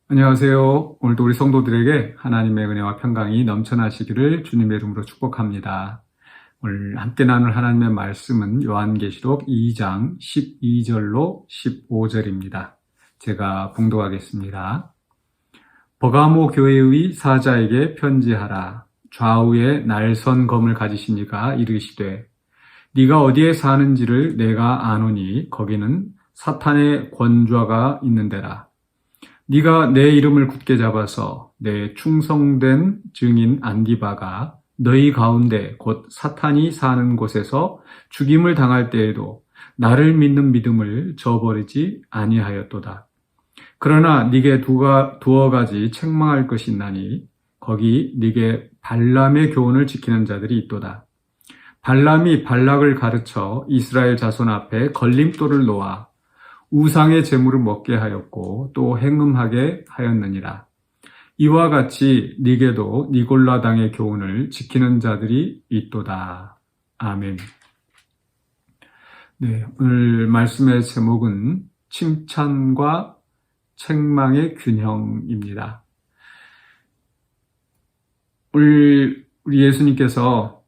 안녕하세요. 오늘도 우리 성도들에게 하나님의 은혜와 평강이 넘쳐나시기를 주님의 이름으로 축복합니다. 오늘 함께 나눌 하나님의 말씀은 요한계시록 2장 12절로 15절입니다. 제가 봉독하겠습니다. 버가모 교회의 사자에게 편지하라. 좌우에 날선 검을 가지신 이가 이르시되 네가 어디에 사는지를 내가 아노니 거기는 사탄의 권좌가 있는데라. 네가 내 이름을 굳게 잡아서 내 충성된 증인 안디바가 너희 가운데 곧 사탄이 사는 곳에서 죽임을 당할 때에도 나를 믿는 믿음을 저버리지 아니하였도다. 그러나 네게 두어 가지 책망할 것이 있나니 거기 네게 발람의 교훈을 지키는 자들이 있도다. 발람이 발락을 가르쳐 이스라엘 자손 앞에 걸림돌을 놓아 우상의 제물을 먹게 하였고 또 행음하게 하였느니라. 이와 같이 네게도 니골라당의 교훈을 지키는 자들이 있도다. 아멘. 네, 오늘 말씀의 제목은 칭찬과 책망의 균형입니다. 우리 예수님께서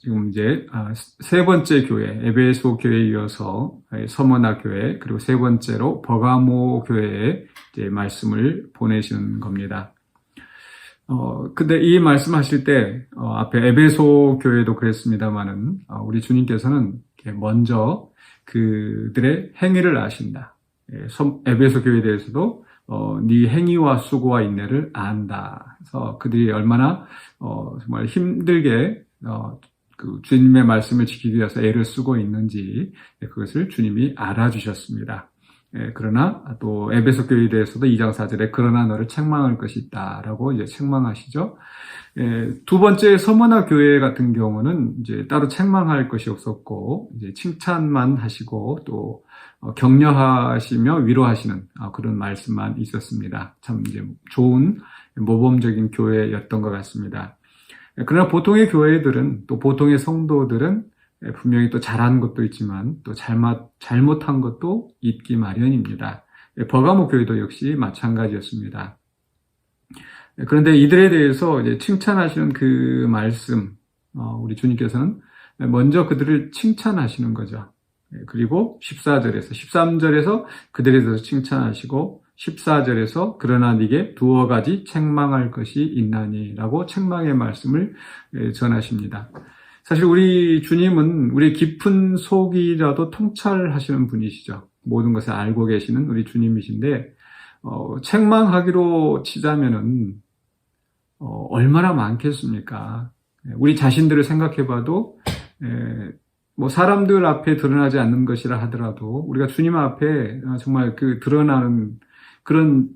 지금 이제 세 번째 교회, 에베소 교회에 이어서 서머나 교회, 그리고 세 번째로 버가모 교회에 이제 말씀을 보내시는 겁니다. 근데 이 말씀하실 때, 앞에 에베소 교회도 그랬습니다만은, 우리 주님께서는 먼저 그들의 행위를 아신다. 에베소 교회에 대해서도 네 행위와 수고와 인내를 안다. 그래서 그들이 얼마나 정말 힘들게 그 주님의 말씀을 지키기 위해서 애를 쓰고 있는지 그것을 주님이 알아주셨습니다. 그러나 또 에베소 교회에 대해서도 2장 4절에 그러나 너를 책망할 것이 있다라고 이제 책망하시죠. 두 번째 서머나 교회 같은 경우는 이제 따로 책망할 것이 없었고 이제 칭찬만 하시고 또 격려하시며 위로하시는 그런 말씀만 있었습니다. 참 이제 좋은 모범적인 교회였던 것 같습니다. 그러나 보통의 교회들은 또 보통의 성도들은 분명히 또 잘한 것도 있지만 또 잘못한 것도 있기 마련입니다. 버가모 교회도 역시 마찬가지였습니다. 그런데 이들에 대해서 이제 칭찬하시는 그 말씀, 우리 주님께서는 먼저 그들을 칭찬하시는 거죠. 그리고 13절에서 그들에 대해서 칭찬하시고 14절에서 그러나 네게 두어 가지 책망할 것이 있나니 라고 책망의 말씀을 전하십니다. 사실 우리 주님은 우리 깊은 속이라도 통찰하시는 분이시죠. 모든 것을 알고 계시는 우리 주님이신데 책망하기로 치자면은 얼마나 많겠습니까? 우리 자신들을 생각해봐도 뭐 사람들 앞에 드러나지 않는 것이라 하더라도 우리가 주님 앞에 정말 그 드러나는 그런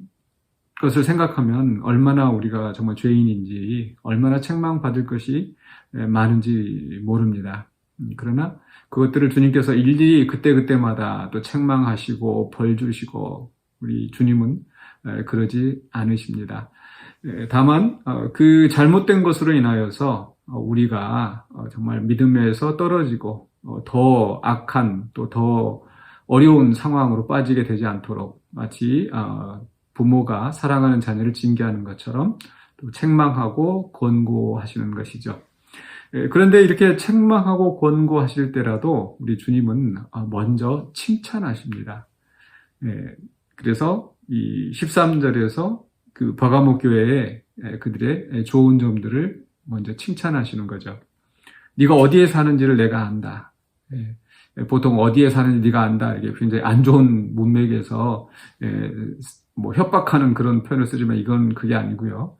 것을 생각하면 얼마나 우리가 정말 죄인인지 얼마나 책망받을 것이 많은지 모릅니다. 그러나 그것들을 주님께서 일일이 그때그때마다 또 책망하시고 벌 주시고 우리 주님은 그러지 않으십니다. 다만 그 잘못된 것으로 인하여서 우리가 정말 믿음에서 떨어지고 더 악한 또 더 어려운 상황으로 빠지게 되지 않도록 마치 부모가 사랑하는 자녀를 징계하는 것처럼 또 책망하고 권고하시는 것이죠. 그런데 이렇게 책망하고 권고하실 때라도 우리 주님은 먼저 칭찬하십니다. 그래서 이 13절에서 그 버가모 교회에 그들의 좋은 점들을 먼저 칭찬하시는 거죠. 네가 어디에 사는지를 내가 안다. 보통 어디에 사는지 네가 안다. 이게 굉장히 안 좋은 문맥에서 뭐 협박하는 그런 표현을 쓰지만 이건 그게 아니고요.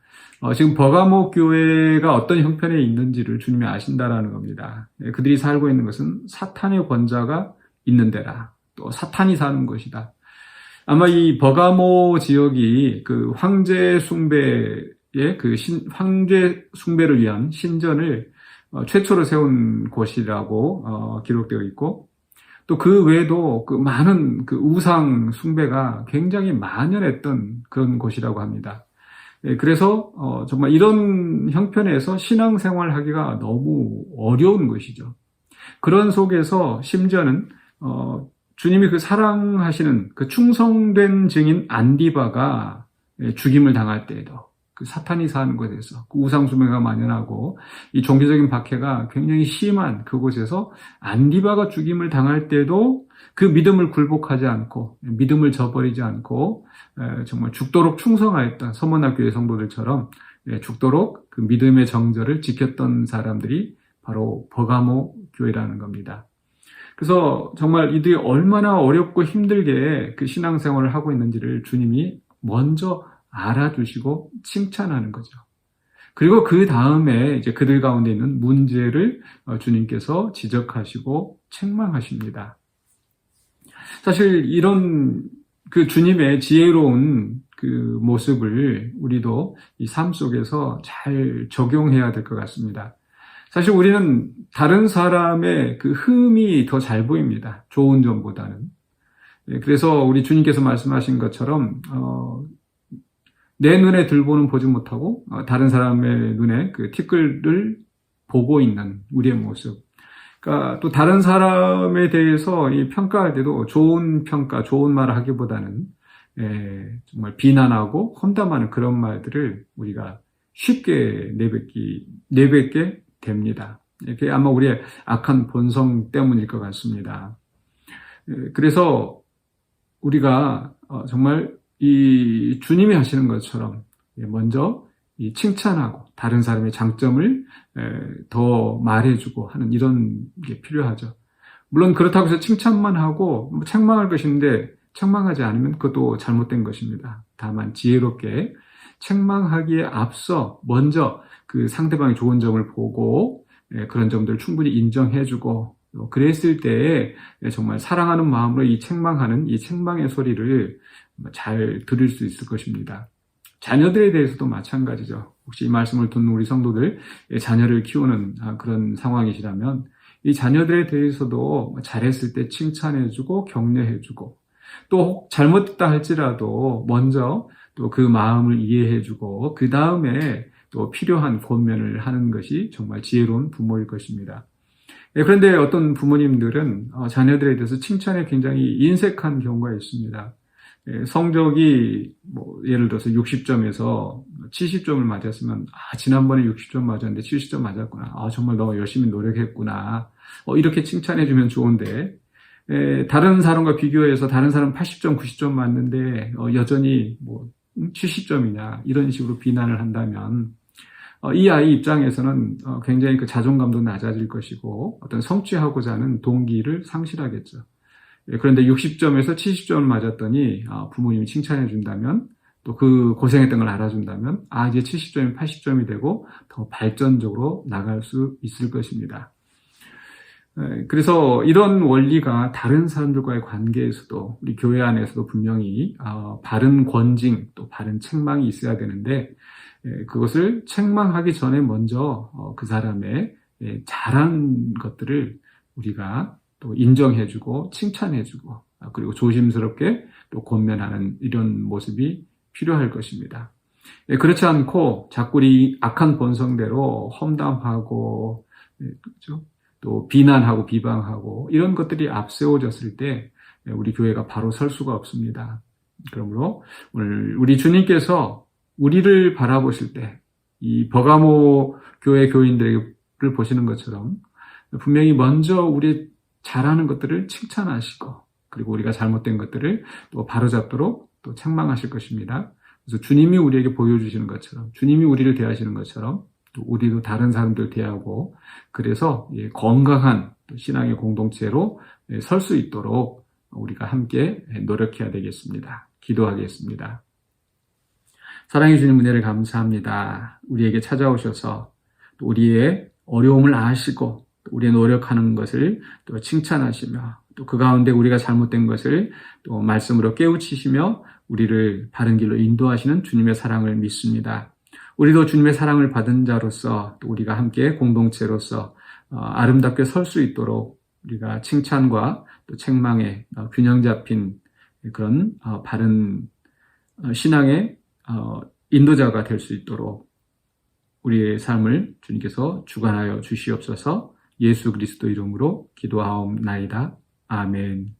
지금 버가모 교회가 어떤 형편에 있는지를 주님이 아신다라는 겁니다. 그들이 살고 있는 것은 사탄의 권자가 있는 데라. 또 사탄이 사는 것이다. 아마 이 버가모 지역이 그 황제 숭배의 황제 숭배를 위한 신전을 최초로 세운 곳이라고 기록되어 있고 또 그 외에도 그 많은 그 우상 숭배가 굉장히 만연했던 그런 곳이라고 합니다. 그래서 정말 이런 형편에서 신앙생활 하기가 너무 어려운 것이죠. 그런 속에서 심지어는 주님이 그 사랑하시는 그 충성된 증인 안디바가 죽임을 당할 때에도 그 사탄이 사는 곳에서 그 우상숭배가 만연하고 이 종교적인 박해가 굉장히 심한 그곳에서 안디바가 죽임을 당할 때도 그 믿음을 굴복하지 않고 믿음을 저버리지 않고 정말 죽도록 충성하였던 서머나 교회 성도들처럼 죽도록 그 믿음의 정절을 지켰던 사람들이 바로 버가모 교회라는 겁니다. 그래서 정말 이들이 얼마나 어렵고 힘들게 그 신앙생활을 하고 있는지를 주님이 먼저 알아주시고 칭찬하는 거죠. 그리고 그 다음에 이제 그들 가운데 있는 문제를 주님께서 지적하시고 책망하십니다. 사실 이런 그 주님의 지혜로운 그 모습을 우리도 이 삶 속에서 잘 적용해야 될 것 같습니다. 사실 우리는 다른 사람의 그 흠이 더 잘 보입니다. 좋은 점보다는. 그래서 우리 주님께서 말씀하신 것처럼 내 눈에 들보는 보지 못하고 다른 사람의 눈에 그 티끌을 보고 있는 우리의 모습. 그러니까 또 다른 사람에 대해서 이 평가할 때도 좋은 평가, 좋은 말을 하기보다는 정말 비난하고 험담하는 그런 말들을 우리가 쉽게 내뱉게 됩니다. 이게 아마 우리의 악한 본성 때문일 것 같습니다. 그래서 우리가 정말 이 주님이 하시는 것처럼 먼저 이 칭찬하고 다른 사람의 장점을 더 말해주고 하는 이런 게 필요하죠. 물론 그렇다고 해서 칭찬만 하고 책망할 것인데 책망하지 않으면 그것도 잘못된 것입니다. 다만 지혜롭게 책망하기에 앞서 먼저 그 상대방의 좋은 점을 보고 그런 점들을 충분히 인정해주고 그랬을 때에 정말 사랑하는 마음으로 이 책망하는 이 책망의 소리를 잘 들을 수 있을 것입니다. 자녀들에 대해서도 마찬가지죠. 혹시 이 말씀을 듣는 우리 성도들, 자녀를 키우는 그런 상황이시라면 이 자녀들에 대해서도 잘했을 때 칭찬해주고 격려해주고 또 잘못했다 할지라도 먼저 또 그 마음을 이해해주고 그 다음에 또 필요한 권면을 하는 것이 정말 지혜로운 부모일 것입니다. 그런데 어떤 부모님들은 자녀들에 대해서 칭찬에 굉장히 인색한 경우가 있습니다. 성적이 예를 들어서 60점에서 70점을 맞았으면 지난번에 60점 맞았는데 70점 맞았구나. 정말 너 열심히 노력했구나. 이렇게 칭찬해주면 좋은데 다른 사람과 비교해서 다른 사람 80점, 90점 맞는데 여전히 70점이냐 이런 식으로 비난을 한다면 이 아이 입장에서는 굉장히 그 자존감도 낮아질 것이고 어떤 성취하고자 하는 동기를 상실하겠죠. 그런데 60점에서 70점을 맞았더니 부모님이 칭찬해 준다면 또 그 고생했던 걸 알아준다면 이제 70점이 80점이 되고 더 발전적으로 나갈 수 있을 것입니다. 그래서 이런 원리가 다른 사람들과의 관계에서도 우리 교회 안에서도 분명히 바른 권징 또 바른 책망이 있어야 되는데 그것을 책망하기 전에 먼저 그 사람의 잘한 것들을 우리가 또 인정해주고 칭찬해주고 그리고 조심스럽게 또 권면하는 이런 모습이 필요할 것입니다. 그렇지 않고 자꾸 이 악한 본성대로 험담하고 그렇죠? 또 비난하고 비방하고 이런 것들이 앞세워졌을 때 우리 교회가 바로 설 수가 없습니다. 그러므로 오늘 우리 주님께서 우리를 바라보실 때 이 버가모 교회 교인들을 보시는 것처럼 분명히 먼저 우리 잘하는 것들을 칭찬하시고 그리고 우리가 잘못된 것들을 또 바로잡도록 또 책망하실 것입니다. 그래서 주님이 우리에게 보여주시는 것처럼 주님이 우리를 대하시는 것처럼 또 우리도 다른 사람들 대하고 그래서 건강한 신앙의 공동체로 설 수 있도록 우리가 함께 노력해야 되겠습니다. 기도하겠습니다. 사랑해 주님 은혜를 감사합니다. 우리에게 찾아오셔서 또 우리의 어려움을 아시고 우리의 노력하는 것을 또 칭찬하시며 또 그 가운데 우리가 잘못된 것을 또 말씀으로 깨우치시며 우리를 바른 길로 인도하시는 주님의 사랑을 믿습니다. 우리도 주님의 사랑을 받은 자로서 또 우리가 함께 공동체로서 아름답게 설 수 있도록 우리가 칭찬과 또 책망에 균형 잡힌 그런 바른 신앙의 인도자가 될 수 있도록 우리의 삶을 주님께서 주관하여 주시옵소서. 예수 그리스도 이름으로 기도하옵나이다. 아멘.